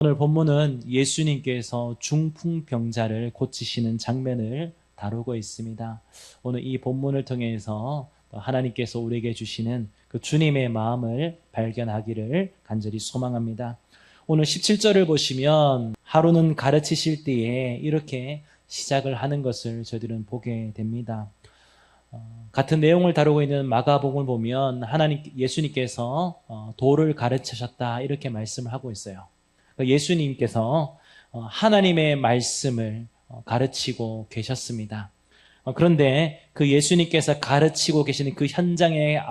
오늘 본문은 예수님께서 중풍병자를 고치시는 장면을 다루고 있습니다. 오늘 이 본문을 통해서 하나님께서 우리에게 주시는 그 주님의 마음을 발견하기를 간절히 소망합니다. 오늘 17절을 보시면 하루는 가르치실 때에 이렇게 시작을 하는 것을 저희들은 보게 됩니다. 같은 내용을 다루고 있는 마가복음을 보면 예수님께서 도를 가르치셨다 이렇게 말씀을 하고 있어요. 예수님께서 하나님의 말씀을 가르치고 계셨습니다. 그런데 그 예수님께서 가르치고 계시는 그 현장의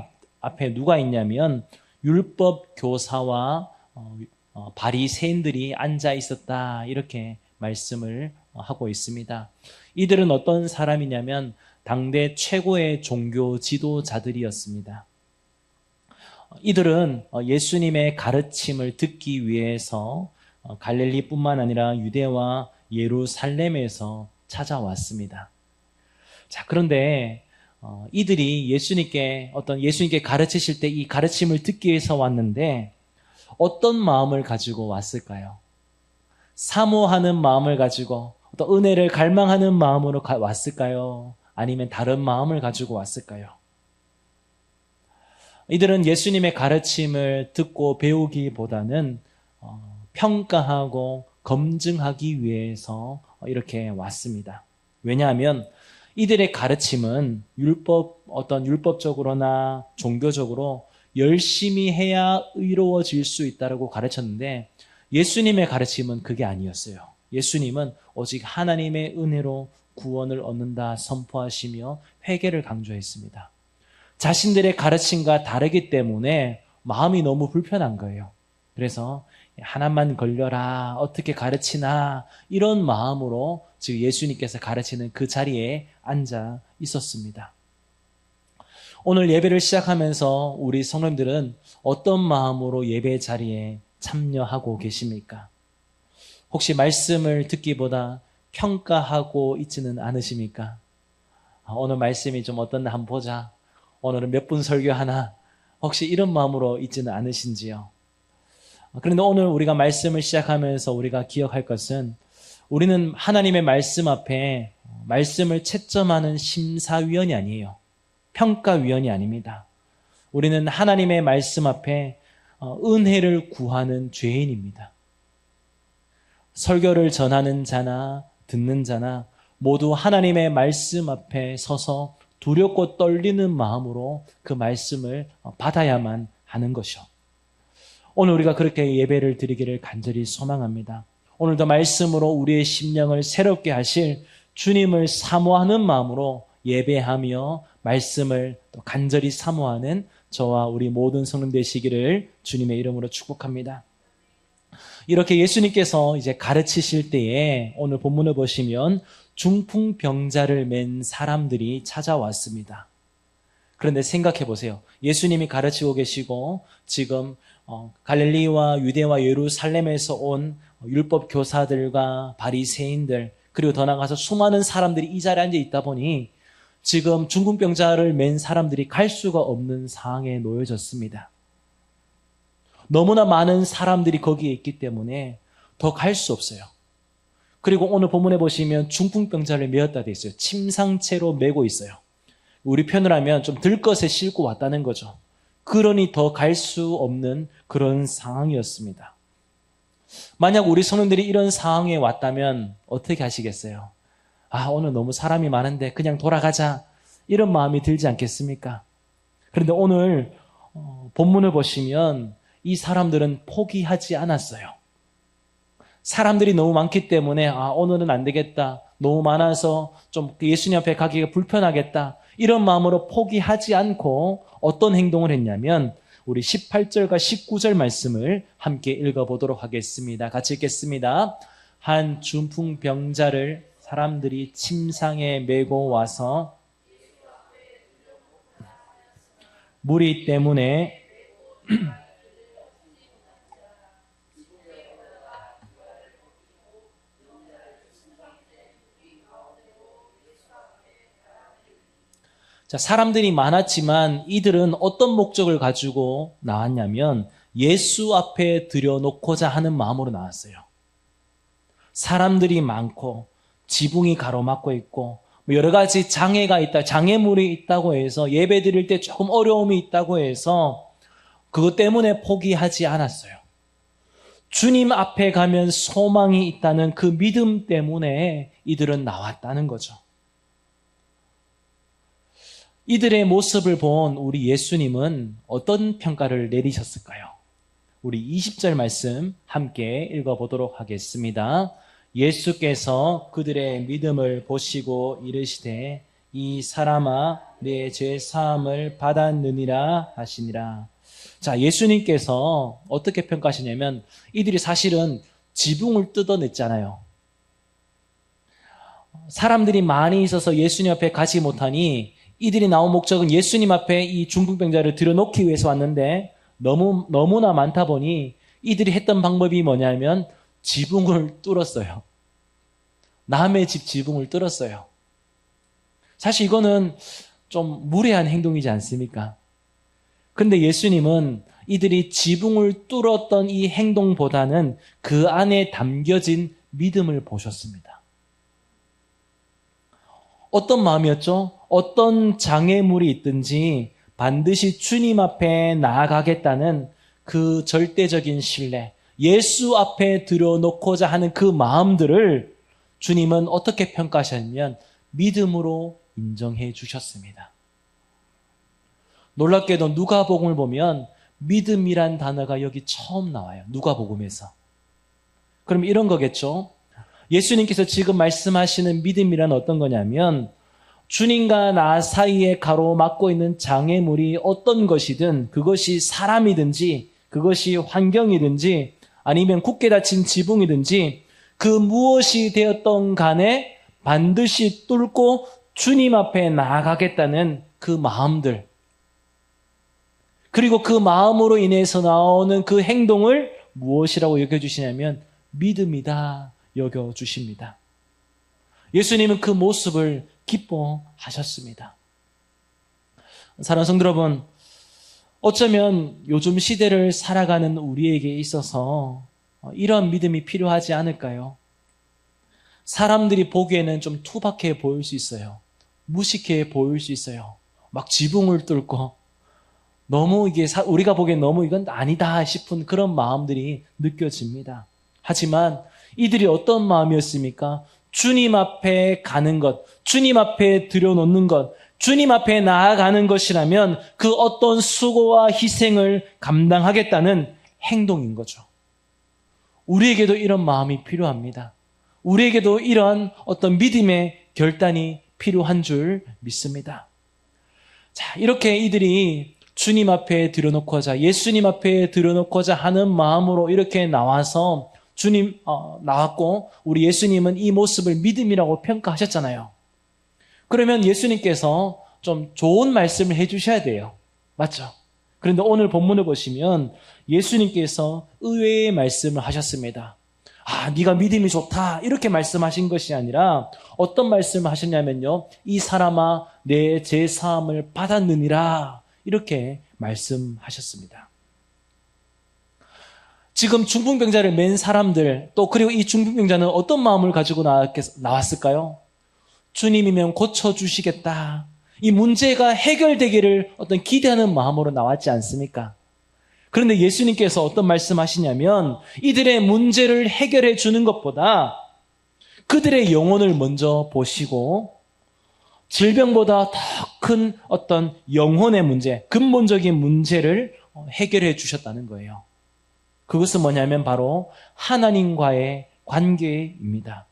앞에 누가 있냐면 율법 교사와 바리새인들이 앉아 있었다 이렇게 말씀을 하고 있습니다. 이들은 어떤 사람이냐면 당대 최고의 종교 지도자들이었습니다. 이들은 예수님의 가르침을 듣기 위해서 갈릴리뿐만 아니라 유대와 예루살렘에서 찾아왔습니다. 자, 그런데 이들이 예수님께 가르치실 때 이 가르침을 듣기 위해서 왔는데 어떤 마음을 가지고 왔을까요? 사모하는 마음을 가지고 어떤 은혜를 갈망하는 마음으로 왔을까요? 아니면 다른 마음을 가지고 왔을까요? 이들은 예수님의 가르침을 듣고 배우기보다는 평가하고 검증하기 위해서 이렇게 왔습니다. 왜냐하면 이들의 가르침은 율법적으로나 종교적으로 열심히 해야 의로워질 수 있다고 가르쳤는데 예수님의 가르침은 그게 아니었어요. 예수님은 오직 하나님의 은혜로 구원을 얻는다 선포하시며 회개를 강조했습니다. 자신들의 가르침과 다르기 때문에 마음이 너무 불편한 거예요. 그래서 하나만 걸려라, 어떻게 가르치나 이런 마음으로 지금 예수님께서 가르치는 그 자리에 앉아 있었습니다. 오늘 예배를 시작하면서 우리 성도님들은 어떤 마음으로 예배 자리에 참여하고 계십니까? 혹시 말씀을 듣기보다 평가하고 있지는 않으십니까? 오늘 말씀이 좀 어떤가 한번 보자. 오늘은 몇 분 설교하나? 혹시 이런 마음으로 있지는 않으신지요? 그런데 오늘 우리가 말씀을 시작하면서 우리가 기억할 것은 우리는 하나님의 말씀 앞에 말씀을 채점하는 심사위원이 아니에요. 평가위원이 아닙니다. 우리는 하나님의 말씀 앞에 은혜를 구하는 죄인입니다. 설교를 전하는 자나 듣는 자나 모두 하나님의 말씀 앞에 서서 두렵고 떨리는 마음으로 그 말씀을 받아야만 하는 것이요. 오늘 우리가 그렇게 예배를 드리기를 간절히 소망합니다. 오늘도 말씀으로 우리의 심령을 새롭게 하실 주님을 사모하는 마음으로 예배하며 말씀을 또 간절히 사모하는 저와 우리 모든 성도 되시기를 주님의 이름으로 축복합니다. 이렇게 예수님께서 이제 가르치실 때에 오늘 본문을 보시면 중풍병자를 맨 사람들이 찾아왔습니다. 그런데 생각해 보세요. 예수님이 가르치고 계시고 지금 갈릴리와 유대와 예루살렘에서 온 율법 교사들과 바리새인들 그리고 더 나아가서 수많은 사람들이 이 자리에 앉아 있다 보니 지금 중풍병자를 맨 사람들이 갈 수가 없는 상황에 놓여졌습니다. 너무나 많은 사람들이 거기에 있기 때문에 더 갈 수 없어요. 그리고 오늘 본문에 보시면 중풍병자를 메었다 돼 있어요. 침상채로 메고 있어요. 우리 편을 하면 좀 들것에 싣고 왔다는 거죠. 그러니 더 갈 수 없는 그런 상황이었습니다. 만약 우리 성도들이 이런 상황에 왔다면 어떻게 하시겠어요? 오늘 너무 사람이 많은데 그냥 돌아가자 이런 마음이 들지 않겠습니까? 그런데 오늘 본문을 보시면 이 사람들은 포기하지 않았어요. 사람들이 너무 많기 때문에 오늘은 안 되겠다. 너무 많아서 좀 예수님 앞에 가기가 불편하겠다. 이런 마음으로 포기하지 않고 어떤 행동을 했냐면 우리 18절과 19절 말씀을 함께 읽어보도록 하겠습니다. 같이 읽겠습니다. 한 중풍병자를 사람들이 침상에 메고 와서 무리 때문에 자, 사람들이 많았지만 이들은 어떤 목적을 가지고 나왔냐면 예수 앞에 들여놓고자 하는 마음으로 나왔어요. 사람들이 많고 지붕이 가로막고 있고 여러 가지 장애가 있다, 장애물이 있다고 해서 예배 드릴 때 조금 어려움이 있다고 해서 그것 때문에 포기하지 않았어요. 주님 앞에 가면 소망이 있다는 그 믿음 때문에 이들은 나왔다는 거죠. 이들의 모습을 본 우리 예수님은 어떤 평가를 내리셨을까요? 우리 20절 말씀 함께 읽어보도록 하겠습니다. 예수께서 그들의 믿음을 보시고 이르시되 이 사람아 내 죄 사함을 받았느니라 하시니라. 자, 예수님께서 어떻게 평가하시냐면 이들이 사실은 지붕을 뜯어냈잖아요. 사람들이 많이 있어서 예수님 앞에 가지 못하니 이들이 나온 목적은 예수님 앞에 이 중풍병자를 들여놓기 위해서 왔는데 너무나 많다 보니 이들이 했던 방법이 뭐냐면 지붕을 뚫었어요. 남의 집 지붕을 뚫었어요. 사실 이거는 좀 무례한 행동이지 않습니까? 근데 예수님은 이들이 지붕을 뚫었던 이 행동보다는 그 안에 담겨진 믿음을 보셨습니다. 어떤 마음이었죠? 어떤 장애물이 있든지 반드시 주님 앞에 나아가겠다는 그 절대적인 신뢰, 예수 앞에 들여놓고자 하는 그 마음들을 주님은 어떻게 평가하셨냐면 믿음으로 인정해 주셨습니다. 놀랍게도 누가복음을 보면 믿음이란 단어가 여기 처음 나와요. 누가복음에서. 그럼 이런 거겠죠? 예수님께서 지금 말씀하시는 믿음이란 어떤 거냐면 주님과 나 사이에 가로막고 있는 장애물이 어떤 것이든 그것이 사람이든지 그것이 환경이든지 아니면 굳게 닫힌 지붕이든지 그 무엇이 되었던 간에 반드시 뚫고 주님 앞에 나아가겠다는 그 마음들, 그리고 그 마음으로 인해서 나오는 그 행동을 무엇이라고 여겨주시냐면 믿음이다 여겨주십니다. 예수님은 그 모습을 기뻐하셨습니다. 사랑하는 성도 여러분, 어쩌면 요즘 시대를 살아가는 우리에게 있어서 이런 믿음이 필요하지 않을까요? 사람들이 보기에는 좀 투박해 보일 수 있어요. 무식해 보일 수 있어요. 막 지붕을 뚫고 너무 이게 우리가 보기엔 너무 이건 아니다 싶은 그런 마음들이 느껴집니다. 하지만 이들이 어떤 마음이었습니까? 주님 앞에 가는 것, 주님 앞에 들여놓는 것, 주님 앞에 나아가는 것이라면 그 어떤 수고와 희생을 감당하겠다는 행동인 거죠. 우리에게도 이런 마음이 필요합니다. 우리에게도 이런 어떤 믿음의 결단이 필요한 줄 믿습니다. 자, 이렇게 이들이 주님 앞에 들여놓고자, 예수님 앞에 들여놓고자 하는 마음으로 이렇게 나와서 나왔고, 우리 예수님은 이 모습을 믿음이라고 평가하셨잖아요. 그러면 예수님께서 좀 좋은 말씀을 해주셔야 돼요. 맞죠? 그런데 오늘 본문을 보시면 예수님께서 의외의 말씀을 하셨습니다. 아, 네가 믿음이 좋다 이렇게 말씀하신 것이 아니라 어떤 말씀을 하셨냐면요, 이 사람아 내 죄사함을 받았느니라 이렇게 말씀하셨습니다. 지금 중풍병자를 맨 사람들, 또 그리고 이 중풍병자는 어떤 마음을 가지고 나왔을까요? 주님이면 고쳐주시겠다, 이 문제가 해결되기를 어떤 기대하는 마음으로 나왔지 않습니까? 그런데 예수님께서 어떤 말씀하시냐면 이들의 문제를 해결해 주는 것보다 그들의 영혼을 먼저 보시고 질병보다 더 큰 어떤 영혼의 문제, 근본적인 문제를 해결해 주셨다는 거예요. 그것은 뭐냐면 바로 하나님과의 관계입니다.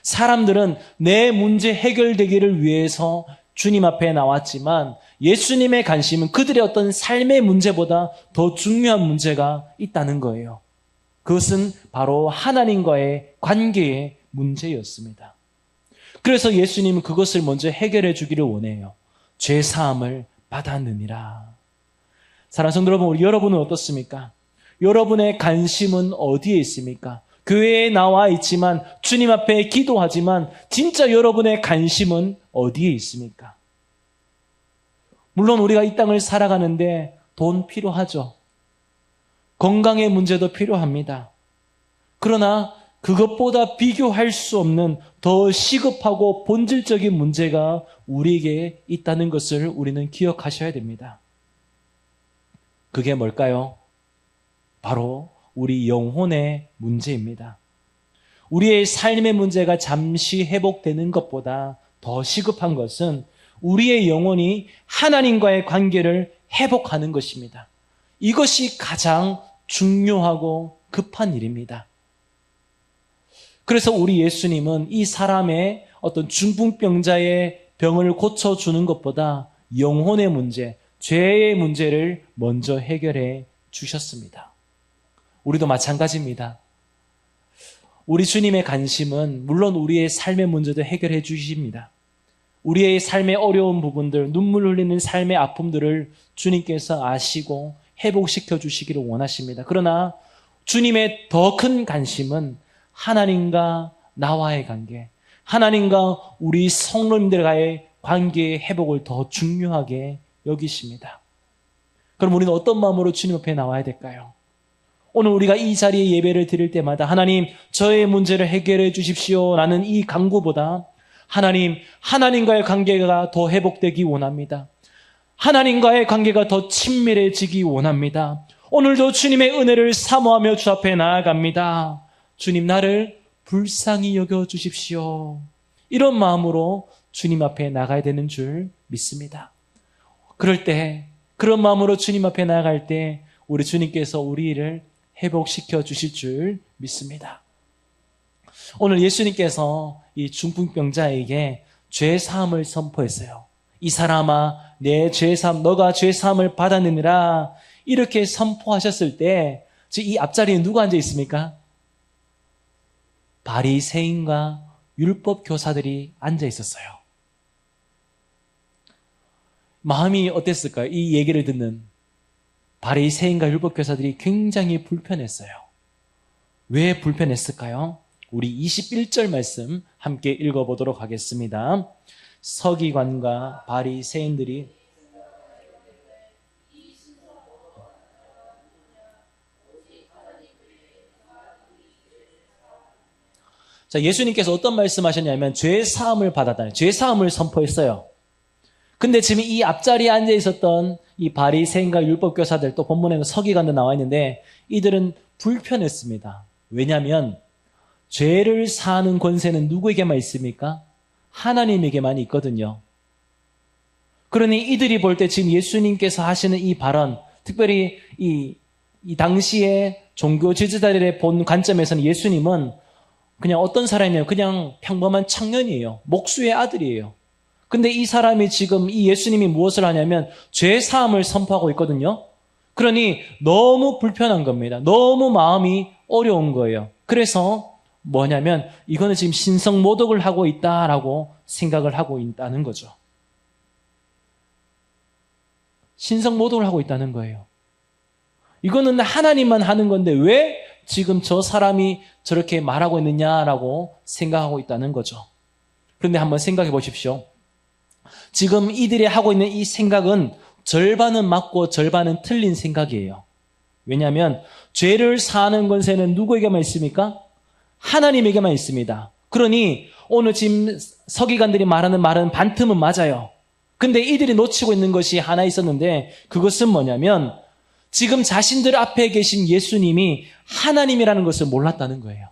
사람들은 내 문제 해결되기를 위해서 주님 앞에 나왔지만 예수님의 관심은 그들의 어떤 삶의 문제보다 더 중요한 문제가 있다는 거예요. 그것은 바로 하나님과의 관계의 문제였습니다. 그래서 예수님은 그것을 먼저 해결해 주기를 원해요. 죄사함을 받았느니라. 사랑하는 성도 여러분, 여러분은 어떻습니까? 여러분의 관심은 어디에 있습니까? 교회에 나와 있지만 주님 앞에 기도하지만 진짜 여러분의 관심은 어디에 있습니까? 물론 우리가 이 땅을 살아가는데 돈 필요하죠. 건강의 문제도 필요합니다. 그러나 그것보다 비교할 수 없는 더 시급하고 본질적인 문제가 우리에게 있다는 것을 우리는 기억하셔야 됩니다. 그게 뭘까요? 바로 우리 영혼의 문제입니다. 우리의 삶의 문제가 잠시 회복되는 것보다 더 시급한 것은 우리의 영혼이 하나님과의 관계를 회복하는 것입니다. 이것이 가장 중요하고 급한 일입니다. 그래서 우리 예수님은 이 사람의 어떤 중풍병자의 병을 고쳐주는 것보다 영혼의 문제, 죄의 문제를 먼저 해결해 주셨습니다. 우리도 마찬가지입니다. 우리 주님의 관심은 물론 우리의 삶의 문제도 해결해 주십니다. 우리의 삶의 어려운 부분들, 눈물 흘리는 삶의 아픔들을 주님께서 아시고 회복시켜 주시기를 원하십니다. 그러나 주님의 더 큰 관심은 하나님과 나와의 관계, 하나님과 우리 성도님들과의 관계의 회복을 더 중요하게 여기십니다. 그럼 우리는 어떤 마음으로 주님 앞에 나와야 될까요? 오늘 우리가 이 자리에 예배를 드릴 때마다 하나님, 저의 문제를 해결해 주십시오 라는 이 간구보다 하나님, 하나님과의 관계가 더 회복되기 원합니다. 하나님과의 관계가 더 친밀해지기 원합니다. 오늘도 주님의 은혜를 사모하며 주 앞에 나아갑니다. 주님, 나를 불쌍히 여겨 주십시오. 이런 마음으로 주님 앞에 나가야 되는 줄 믿습니다. 그럴 때, 그런 마음으로 주님 앞에 나아갈 때 우리 주님께서 우리를 회복시켜 주실 줄 믿습니다. 오늘 예수님께서 이 중풍병자에게 죄사함을 선포했어요. 이 사람아, 내 죄사함, 너가 죄사함을 받았느니라 이렇게 선포하셨을 때 이 앞자리에 누가 앉아 있습니까? 바리새인과 율법 교사들이 앉아 있었어요. 마음이 어땠을까요? 이 얘기를 듣는 바리새인과 율법 교사들이 굉장히 불편했어요. 왜 불편했을까요? 우리 21절 말씀 함께 읽어보도록 하겠습니다. 서기관과 바리새인들이 자, 예수님께서 어떤 말씀하셨냐면 죄 사함을 받았다는, 죄 사함을 선포했어요. 근데 지금 이 앞자리에 앉아 있었던 이 바리새인과 율법교사들, 또 본문에는 서기관도 나와 있는데 이들은 불편했습니다. 왜냐하면 죄를 사하는 권세는 누구에게만 있습니까? 하나님에게만 있거든요. 그러니 이들이 볼 때 지금 예수님께서 하시는 이 발언, 특별히 이 당시에 종교 지도자들의 본 관점에서는 예수님은 그냥 어떤 사람이에요? 그냥 평범한 청년이에요. 목수의 아들이에요. 근데 이 사람이 지금 이 예수님이 무엇을 하냐면 죄 사함을 선포하고 있거든요. 그러니 너무 불편한 겁니다. 너무 마음이 어려운 거예요. 그래서 뭐냐면 이거는 지금 신성모독을 하고 있다라고 생각을 하고 있다는 거죠. 신성모독을 하고 있다는 거예요. 이거는 하나님만 하는 건데 왜 지금 저 사람이 저렇게 말하고 있느냐라고 생각하고 있다는 거죠. 그런데 한번 생각해 보십시오. 지금 이들이 하고 있는 이 생각은 절반은 맞고 절반은 틀린 생각이에요. 왜냐하면 죄를 사하는 권세는 누구에게만 있습니까? 하나님에게만 있습니다. 그러니 오늘 지금 서기관들이 말하는 말은 반틈은 맞아요. 근데 이들이 놓치고 있는 것이 하나 있었는데 그것은 뭐냐면 지금 자신들 앞에 계신 예수님이 하나님이라는 것을 몰랐다는 거예요.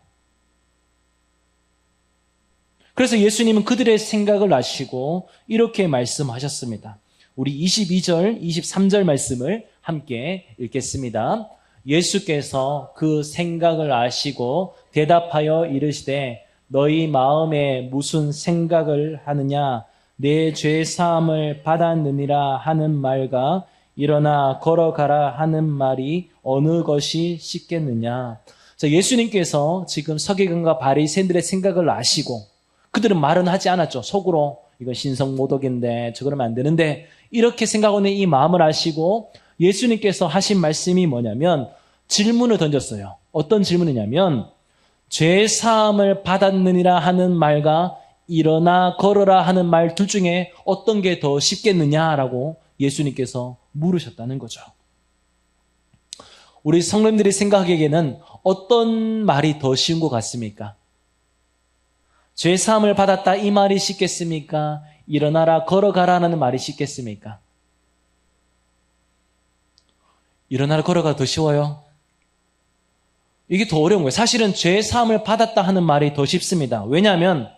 그래서 예수님은 그들의 생각을 아시고 이렇게 말씀하셨습니다. 우리 22절, 23절 말씀을 함께 읽겠습니다. 예수께서 그 생각을 아시고 대답하여 이르시되 너희 마음에 무슨 생각을 하느냐 내 죄사함을 받았느니라 하는 말과 일어나 걸어가라 하는 말이 어느 것이 쉽겠느냐. 자, 예수님께서 지금 서기관과 바리새인들의 생각을 아시고 그들은 말은 하지 않았죠. 속으로 이건 신성모독인데 저 그러면 안 되는데 이렇게 생각하는 이 마음을 아시고 예수님께서 하신 말씀이 뭐냐면 질문을 던졌어요. 어떤 질문이냐면 죄사함을 받았느니라 하는 말과 일어나 걸어라 하는 말 둘 중에 어떤 게 더 쉽겠느냐라고 예수님께서 물으셨다는 거죠. 우리 성도님들이 생각하기에는 어떤 말이 더 쉬운 것 같습니까? 죄사함을 받았다 이 말이 쉽겠습니까? 일어나라 걸어가라는 말이 쉽겠습니까? 일어나라 걸어가 더 쉬워요? 이게 더 어려운 거예요. 사실은 죄사함을 받았다 하는 말이 더 쉽습니다. 왜냐하면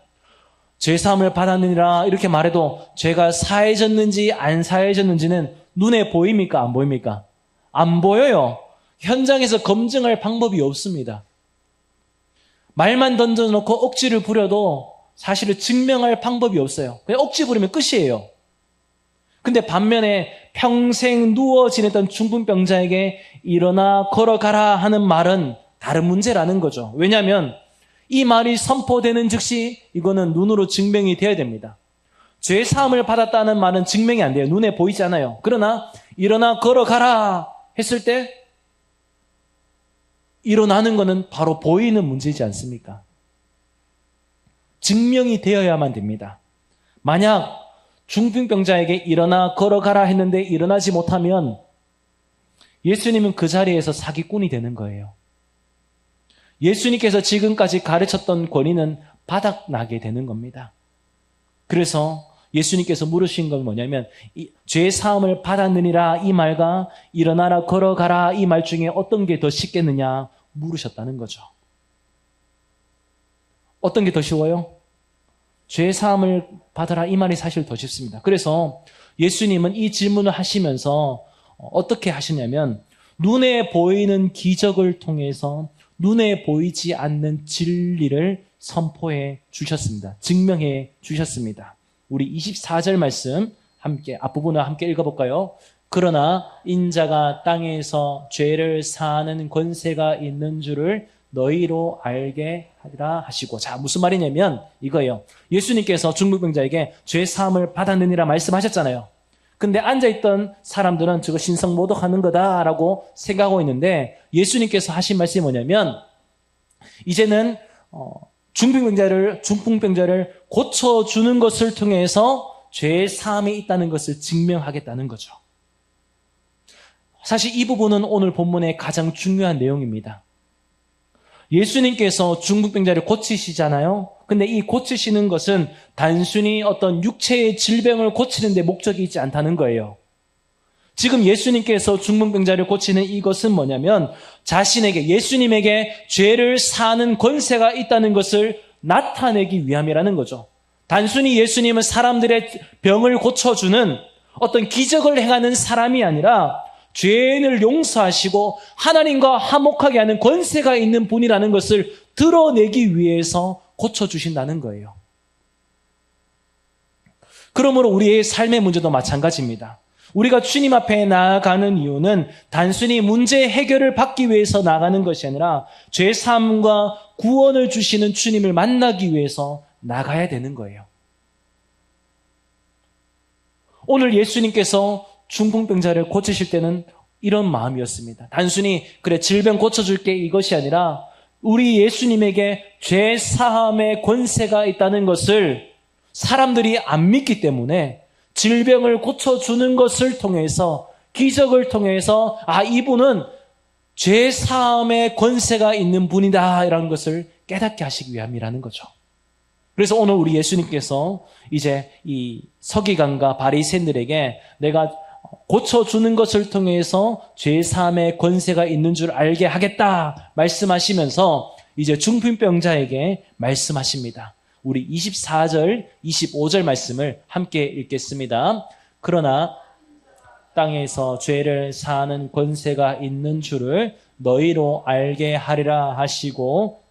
죄사함을 받았느니라 이렇게 말해도 죄가 사해졌는지 안 사해졌는지는 눈에 보입니까? 안 보입니까? 안 보여요. 현장에서 검증할 방법이 없습니다. 말만 던져놓고 억지를 부려도 사실은 증명할 방법이 없어요. 그냥 억지 부리면 끝이에요. 근데 반면에 평생 누워 지냈던 중풍병자에게 일어나 걸어가라 하는 말은 다른 문제라는 거죠. 왜냐하면 이 말이 선포되는 즉시 이거는 눈으로 증명이 돼야 됩니다. 죄 사함을 받았다는 말은 증명이 안 돼요. 눈에 보이지 않아요. 그러나 일어나 걸어가라 했을 때 일어나는 것은 바로 보이는 문제이지 않습니까? 증명이 되어야만 됩니다. 만약 중풍병자에게 일어나 걸어가라 했는데 일어나지 못하면 예수님은 그 자리에서 사기꾼이 되는 거예요. 예수님께서 지금까지 가르쳤던 권위는 바닥나게 되는 겁니다. 그래서 예수님께서 물으신 건 뭐냐면 죄 사함을 받았느니라 이 말과 일어나라 걸어가라 이 말 중에 어떤 게 더 쉽겠느냐 물으셨다는 거죠. 어떤 게 더 쉬워요? 죄 사함을 받아라 이 말이 사실 더 쉽습니다. 그래서 예수님은 이 질문을 하시면서 어떻게 하시냐면 눈에 보이는 기적을 통해서 눈에 보이지 않는 진리를 선포해 주셨습니다. 증명해 주셨습니다. 우리 24절 말씀 함께 앞부분을 함께 읽어볼까요? 그러나 인자가 땅에서 죄를 사하는 권세가 있는 줄을 너희로 알게 하리라 하시고. 자, 무슨 말이냐면 이거예요. 예수님께서 중풍병자에게 죄 사함을 받았느니라 말씀하셨잖아요. 근데 앉아있던 사람들은 저거 신성모독하는 거다라고 생각하고 있는데 예수님께서 하신 말씀이 뭐냐면 이제는 중풍병자를 고쳐주는 것을 통해서 죄 사함이 있다는 것을 증명하겠다는 거죠. 사실 이 부분은 오늘 본문의 가장 중요한 내용입니다. 예수님께서 중풍병자를 고치시잖아요. 근데 이 고치시는 것은 단순히 어떤 육체의 질병을 고치는 데 목적이 있지 않다는 거예요. 지금 예수님께서 중풍병자를 고치는 이것은 뭐냐면 자신에게 예수님에게 죄를 사하는 권세가 있다는 것을 나타내기 위함이라는 거죠. 단순히 예수님은 사람들의 병을 고쳐주는 어떤 기적을 행하는 사람이 아니라 죄인을 용서하시고 하나님과 화목하게 하는 권세가 있는 분이라는 것을 드러내기 위해서 고쳐주신다는 거예요. 그러므로 우리의 삶의 문제도 마찬가지입니다. 우리가 주님 앞에 나아가는 이유는 단순히 문제 해결을 받기 위해서 나가는 것이 아니라 죄 사함과 구원을 주시는 주님을 만나기 위해서 나가야 되는 거예요. 오늘 예수님께서 중풍병자를 고치실 때는 이런 마음이었습니다. 단순히 그래 질병 고쳐줄게 이것이 아니라 우리 예수님에게 죄 사함의 권세가 있다는 것을 사람들이 안 믿기 때문에 질병을 고쳐주는 것을 통해서 기적을 통해서 이분은 죄 사함의 권세가 있는 분이다 이라는 것을 깨닫게 하시기 위함이라는 거죠. 그래서 오늘 우리 예수님께서 이제 이 서기관과 바리새인들에게 내가 고쳐주는 것을 통해서 죄 사함의 권세가 있는 줄 알게 하겠다 말씀하시면서 이제 중풍병자에게 말씀하십니다. 우리 24절, 25절 말씀을 함께 읽겠습니다. 그러나 땅에서 죄를 사하는 권세가 있는 줄을 너희로 알게 하리라 하시고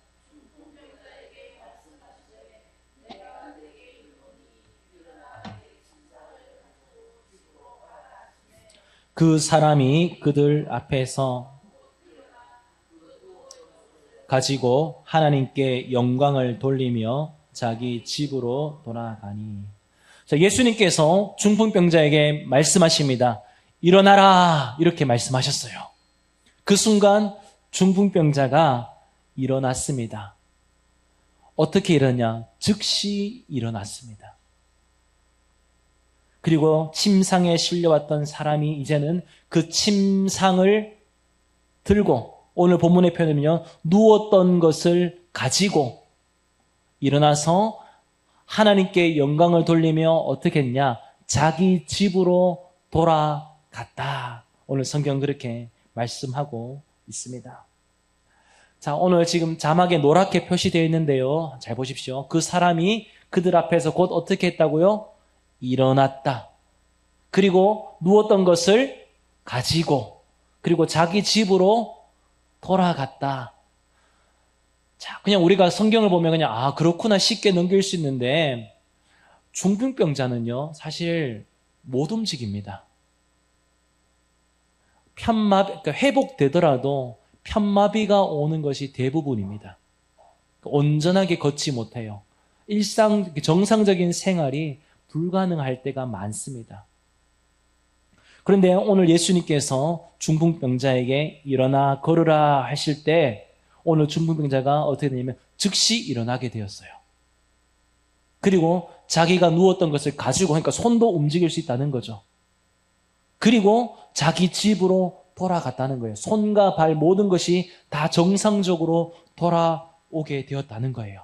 그 사람이 그들 앞에서 가지고 하나님께 영광을 돌리며 자기 집으로 돌아가니. 자, 예수님께서 중풍병자에게 말씀하십니다. 일어나라 이렇게 말씀하셨어요. 그 순간 중풍병자가 일어났습니다. 어떻게 일어나냐? 즉시 일어났습니다. 그리고 침상에 실려왔던 사람이 이제는 그 침상을 들고, 오늘 본문의 표현은요, 누웠던 것을 가지고 일어나서 하나님께 영광을 돌리며 어떻게 했냐? 자기 집으로 돌아갔다. 오늘 성경 그렇게 말씀하고 있습니다. 자, 오늘 지금 자막에 노랗게 표시되어 있는데요. 잘 보십시오. 그 사람이 그들 앞에서 곧 어떻게 했다고요? 일어났다. 그리고 누웠던 것을 가지고, 그리고 자기 집으로 돌아갔다. 자, 그냥 우리가 성경을 보면 그냥, 아, 그렇구나 쉽게 넘길 수 있는데, 중풍병자는요, 사실 못 움직입니다. 그러니까 회복되더라도 편마비가 오는 것이 대부분입니다. 온전하게 걷지 못해요. 정상적인 생활이 불가능할 때가 많습니다. 그런데 오늘 예수님께서 중풍병자에게 일어나 걸으라 하실 때 오늘 중풍병자가 어떻게 되냐면 즉시 일어나게 되었어요. 그리고 자기가 누웠던 것을 가지고, 그러니까 손도 움직일 수 있다는 거죠. 그리고 자기 집으로 돌아갔다는 거예요. 손과 발 모든 것이 다 정상적으로 돌아오게 되었다는 거예요.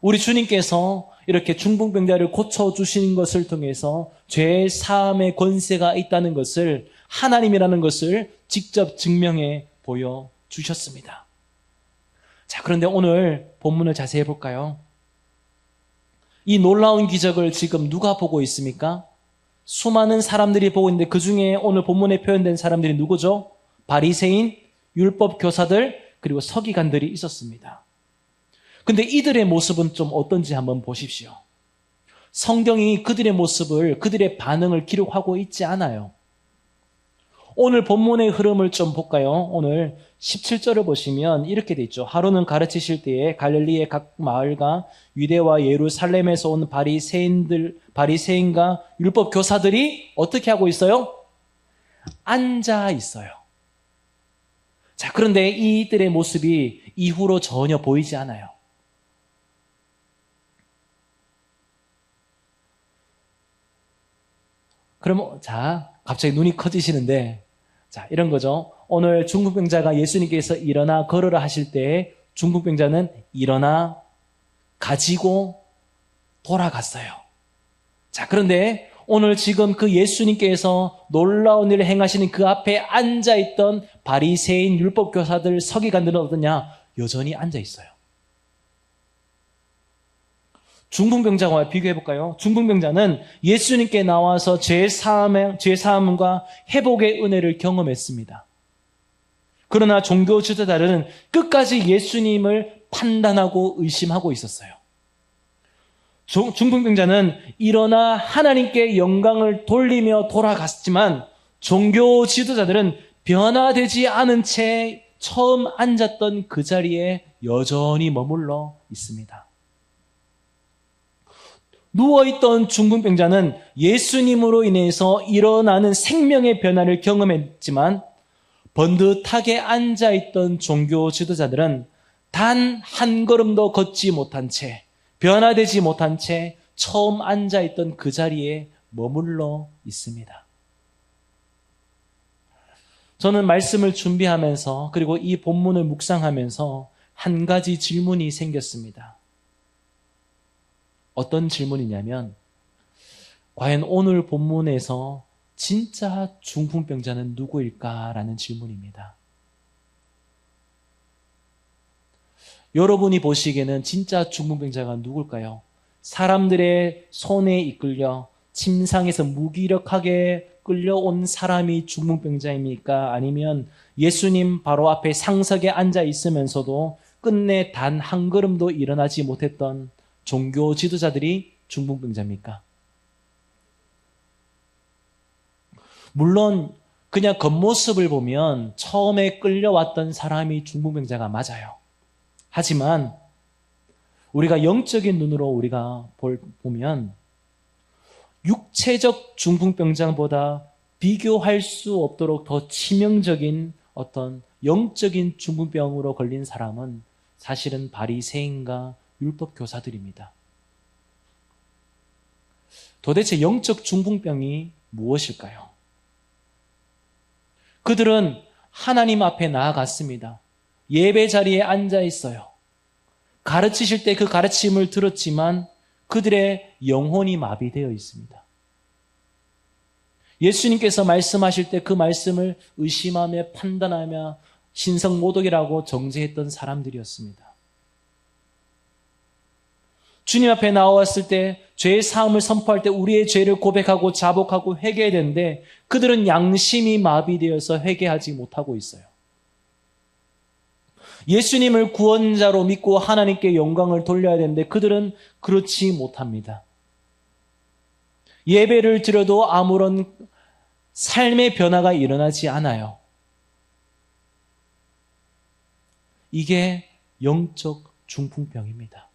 우리 주님께서 이렇게 중풍병자를 고쳐주시는 것을 통해서 죄 사함의 권세가 있다는 것을, 하나님이라는 것을 직접 증명해 보여주셨습니다. 자, 그런데 오늘 본문을 자세히 볼까요? 이 놀라운 기적을 지금 누가 보고 있습니까? 수많은 사람들이 보고 있는데 그 중에 오늘 본문에 표현된 사람들이 누구죠? 바리새인, 율법 교사들, 그리고 서기관들이 있었습니다. 근데 이들의 모습은 좀 어떤지 한번 보십시오. 성경이 그들의 모습을, 그들의 반응을 기록하고 있지 않아요. 오늘 본문의 흐름을 좀 볼까요? 오늘 17절을 보시면 이렇게 돼 있죠. 하루는 가르치실 때에 갈릴리의 각 마을과 유대와 예루살렘에서 온 바리새인과 율법 교사들이 어떻게 하고 있어요? 앉아 있어요. 자, 그런데 이들의 모습이 이후로 전혀 보이지 않아요. 그럼 자, 갑자기 눈이 커지시는데, 자, 이런 거죠. 오늘 중풍병자가 예수님께서 일어나 걸으라 하실 때 중풍병자는 일어나 가지고 돌아갔어요. 자, 그런데 오늘 지금 그 예수님께서 놀라운 일을 행하시는 그 앞에 앉아있던 바리새인 율법교사들, 서기관들은 어떠냐? 여전히 앉아있어요. 중풍병자와 비교해볼까요? 중풍병자는 예수님께 나와서 죄사함과 회복의 은혜를 경험했습니다. 그러나 종교 지도자들은 끝까지 예수님을 판단하고 의심하고 있었어요. 중풍병자는 일어나 하나님께 영광을 돌리며 돌아갔지만 종교 지도자들은 변화되지 않은 채 처음 앉았던 그 자리에 여전히 머물러 있습니다. 누워있던 중풍병자는 예수님으로 인해서 일어나는 생명의 변화를 경험했지만 번듯하게 앉아있던 종교 지도자들은 단 한 걸음도 걷지 못한 채, 변화되지 못한 채 처음 앉아있던 그 자리에 머물러 있습니다. 저는 말씀을 준비하면서 그리고 이 본문을 묵상하면서 한 가지 질문이 생겼습니다. 어떤 질문이냐면, 과연 오늘 본문에서 진짜 중풍병자는 누구일까라는 질문입니다. 여러분이 보시기에는 진짜 중풍병자가 누굴까요? 사람들의 손에 이끌려 침상에서 무기력하게 끌려온 사람이 중풍병자입니까? 아니면 예수님 바로 앞에 상석에 앉아 있으면서도 끝내 단 한 걸음도 일어나지 못했던 종교 지도자들이 중풍병자입니까? 물론 그냥 겉모습을 보면 처음에 끌려왔던 사람이 중풍병자가 맞아요. 하지만 우리가 영적인 눈으로 우리가 보면 육체적 중풍병자보다 비교할 수 없도록 더 치명적인 어떤 영적인 중풍병으로 걸린 사람은 사실은 바리새인과 율법 교사들입니다. 도대체 영적 중풍병이 무엇일까요? 그들은 하나님 앞에 나아갔습니다. 예배 자리에 앉아 있어요. 가르치실 때 그 가르침을 들었지만 그들의 영혼이 마비되어 있습니다. 예수님께서 말씀하실 때 그 말씀을 의심하며 판단하며 신성모독이라고 정죄했던 사람들이었습니다. 주님 앞에 나왔을 때 죄의 사함을 선포할 때 우리의 죄를 고백하고 자복하고 회개해야 되는데 그들은 양심이 마비되어서 회개하지 못하고 있어요. 예수님을 구원자로 믿고 하나님께 영광을 돌려야 되는데 그들은 그렇지 못합니다. 예배를 드려도 아무런 삶의 변화가 일어나지 않아요. 이게 영적 중풍병입니다.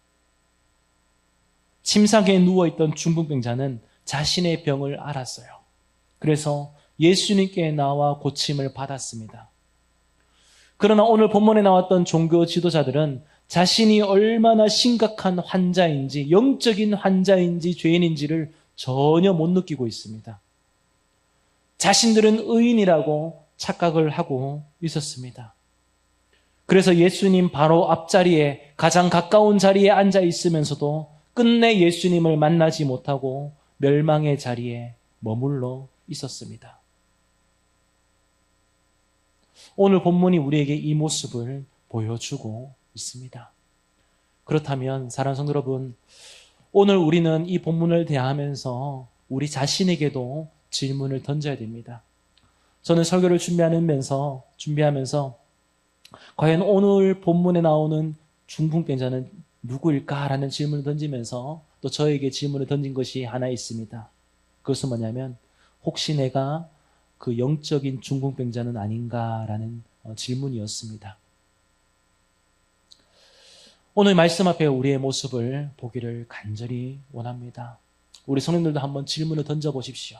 침상에 누워있던 중풍병자는 자신의 병을 알았어요. 그래서 예수님께 나와 고침을 받았습니다. 그러나 오늘 본문에 나왔던 종교 지도자들은 자신이 얼마나 심각한 환자인지, 영적인 환자인지 죄인인지를 전혀 못 느끼고 있습니다. 자신들은 의인이라고 착각을 하고 있었습니다. 그래서 예수님 바로 앞자리에 가장 가까운 자리에 앉아 있으면서도 끝내 예수님을 만나지 못하고 멸망의 자리에 머물러 있었습니다. 오늘 본문이 우리에게 이 모습을 보여주고 있습니다. 그렇다면 사랑하는 성도 여러분, 오늘 우리는 이 본문을 대하면서 우리 자신에게도 질문을 던져야 됩니다. 저는 설교를 준비하면서 과연 오늘 본문에 나오는 중풍병자는 누구일까라는 질문을 던지면서 또 저에게 질문을 던진 것이 하나 있습니다. 그것은 뭐냐면 혹시 내가 그 영적인 중풍병자는 아닌가라는 질문이었습니다. 오늘 말씀 앞에 우리의 모습을 보기를 간절히 원합니다. 우리 성도님들도 한번 질문을 던져보십시오.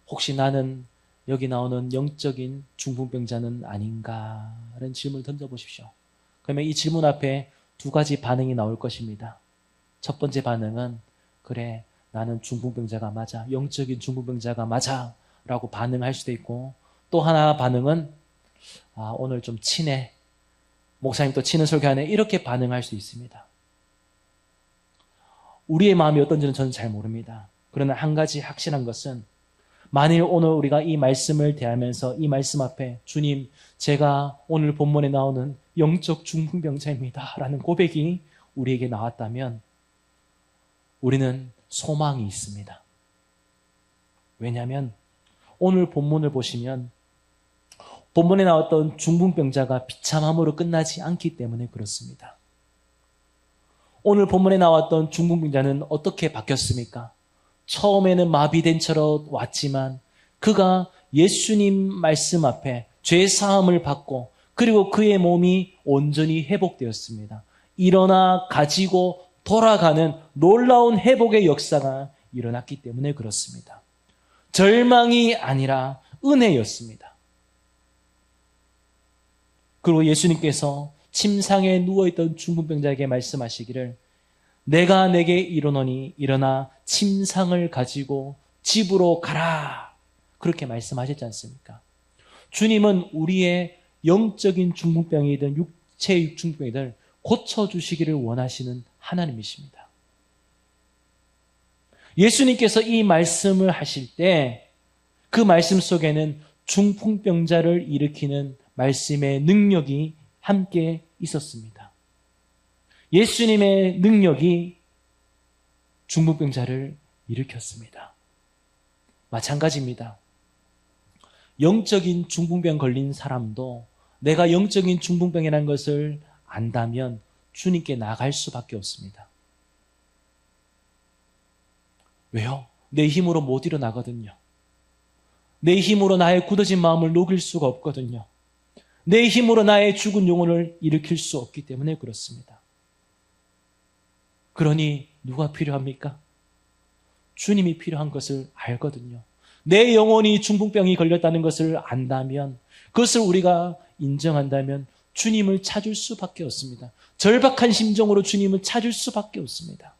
혹시 나는 여기 나오는 영적인 중풍병자는 아닌가라는 질문을 던져보십시오. 그러면 이 질문 앞에 두 가지 반응이 나올 것입니다. 첫 번째 반응은 그래, 나는 중풍병자가 맞아, 영적인 중풍병자가 맞아 라고 반응할 수도 있고, 또 하나 반응은 오늘 좀 치네, 목사님 또 치는 설교하네, 이렇게 반응할 수 있습니다. 우리의 마음이 어떤지는 저는 잘 모릅니다. 그러나 한 가지 확실한 것은 만일 오늘 우리가 이 말씀을 대하면서 이 말씀 앞에 주님, 제가 오늘 본문에 나오는 영적 중풍병자입니다 라는 고백이 우리에게 나왔다면 우리는 소망이 있습니다. 왜냐하면 오늘 본문을 보시면 본문에 나왔던 중풍병자가 비참함으로 끝나지 않기 때문에 그렇습니다. 오늘 본문에 나왔던 중풍병자는 어떻게 바뀌었습니까? 처음에는 마비된 채로 왔지만 그가 예수님 말씀 앞에 죄 사함을 받고 그리고 그의 몸이 온전히 회복되었습니다. 일어나 가지고 돌아가는 놀라운 회복의 역사가 일어났기 때문에 그렇습니다. 절망이 아니라 은혜였습니다. 그리고 예수님께서 침상에 누워있던 중풍병자에게 말씀하시기를 내가 내게 이르노니 일어나 침상을 가지고 집으로 가라. 그렇게 말씀하셨지 않습니까? 주님은 우리의 영적인 중풍병이든 육체의 중풍병이든 고쳐주시기를 원하시는 하나님이십니다. 예수님께서 이 말씀을 하실 때 그 말씀 속에는 중풍병자를 일으키는 말씀의 능력이 함께 있었습니다. 예수님의 능력이 중풍병자를 일으켰습니다. 마찬가지입니다. 영적인 중풍병 걸린 사람도 내가 영적인 중풍병이라는 것을 안다면 주님께 나갈 수밖에 없습니다. 왜요? 내 힘으로 못 일어나거든요. 내 힘으로 나의 굳어진 마음을 녹일 수가 없거든요. 내 힘으로 나의 죽은 영혼을 일으킬 수 없기 때문에 그렇습니다. 그러니 누가 필요합니까? 주님이 필요한 것을 알거든요. 내 영혼이 중풍병이 걸렸다는 것을 안다면, 그것을 우리가 인정한다면 주님을 찾을 수밖에 없습니다. 절박한 심정으로 주님을 찾을 수밖에 없습니다.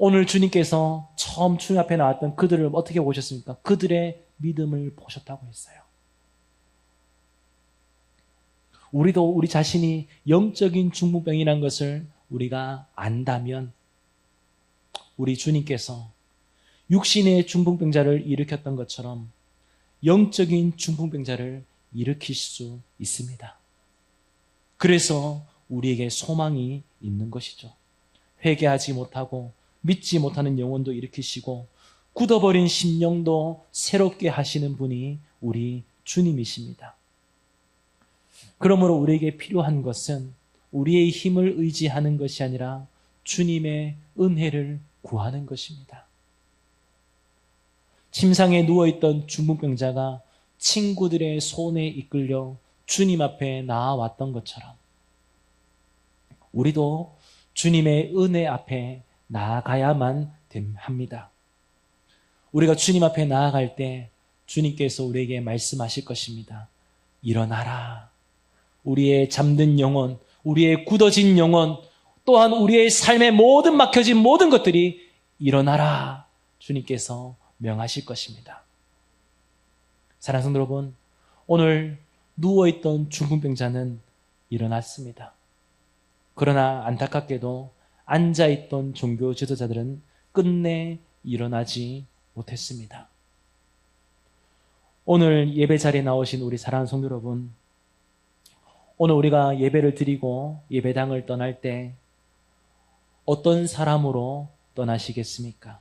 오늘 주님께서 처음 주님 앞에 나왔던 그들을 어떻게 보셨습니까? 그들의 믿음을 보셨다고 했어요. 우리도 우리 자신이 영적인 중풍병이라는 것을 우리가 안다면 우리 주님께서 육신의 중풍병자를 일으켰던 것처럼 영적인 중풍병자를 일으킬 수 있습니다. 그래서 우리에게 소망이 있는 것이죠. 회개하지 못하고 믿지 못하는 영혼도 일으키시고 굳어버린 심령도 새롭게 하시는 분이 우리 주님이십니다. 그러므로 우리에게 필요한 것은 우리의 힘을 의지하는 것이 아니라 주님의 은혜를 구하는 것입니다. 침상에 누워있던 중풍병자가 친구들의 손에 이끌려 주님 앞에 나아왔던 것처럼 우리도 주님의 은혜 앞에 나아가야만 합니다. 우리가 주님 앞에 나아갈 때 주님께서 우리에게 말씀하실 것입니다. 일어나라. 우리의 잠든 영혼, 우리의 굳어진 영혼, 또한 우리의 삶에 모든 막혀진 모든 것들이 일어나라. 주님께서 명하실 것입니다. 사랑하는 성도 여러분, 오늘 누워있던 중풍병자는 일어났습니다. 그러나 안타깝게도 앉아있던 종교 지도자들은 끝내 일어나지 못했습니다. 오늘 예배 자리에 나오신 우리 사랑하는 성도 여러분, 오늘 우리가 예배를 드리고 예배당을 떠날 때 어떤 사람으로 떠나시겠습니까?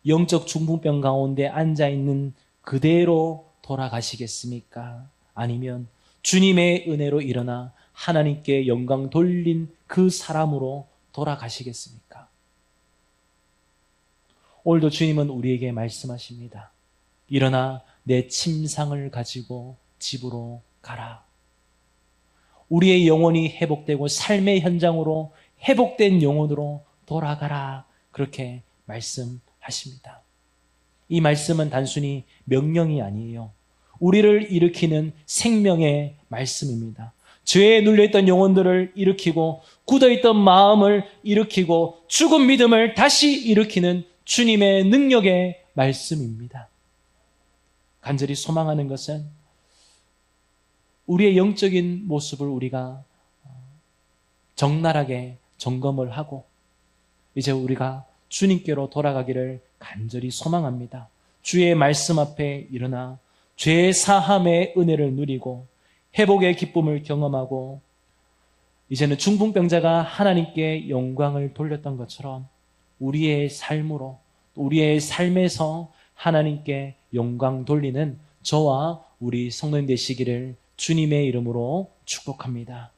영적 중풍병 가운데 앉아있는 그대로 돌아가시겠습니까? 아니면 주님의 은혜로 일어나 하나님께 영광 돌린 그 사람으로 돌아가시겠습니까? 오늘도 주님은 우리에게 말씀하십니다. 일어나 내 침상을 가지고 집으로 가라. 우리의 영혼이 회복되고 삶의 현장으로 회복된 영혼으로 돌아가라. 그렇게 말씀하십니다. 이 말씀은 단순히 명령이 아니에요. 우리를 일으키는 생명의 말씀입니다. 죄에 눌려있던 영혼들을 일으키고 굳어있던 마음을 일으키고 죽은 믿음을 다시 일으키는 주님의 능력의 말씀입니다. 간절히 소망하는 것은 우리의 영적인 모습을 우리가 적나라하게 점검을 하고 이제 우리가 주님께로 돌아가기를 간절히 소망합니다. 주의 말씀 앞에 일어나 죄 사함의 은혜를 누리고 회복의 기쁨을 경험하고 이제는 중풍병자가 하나님께 영광을 돌렸던 것처럼 우리의 삶으로 우리의 삶에서 하나님께 영광 돌리는 저와 우리 성도님 되시기를 주님의 이름으로 축복합니다.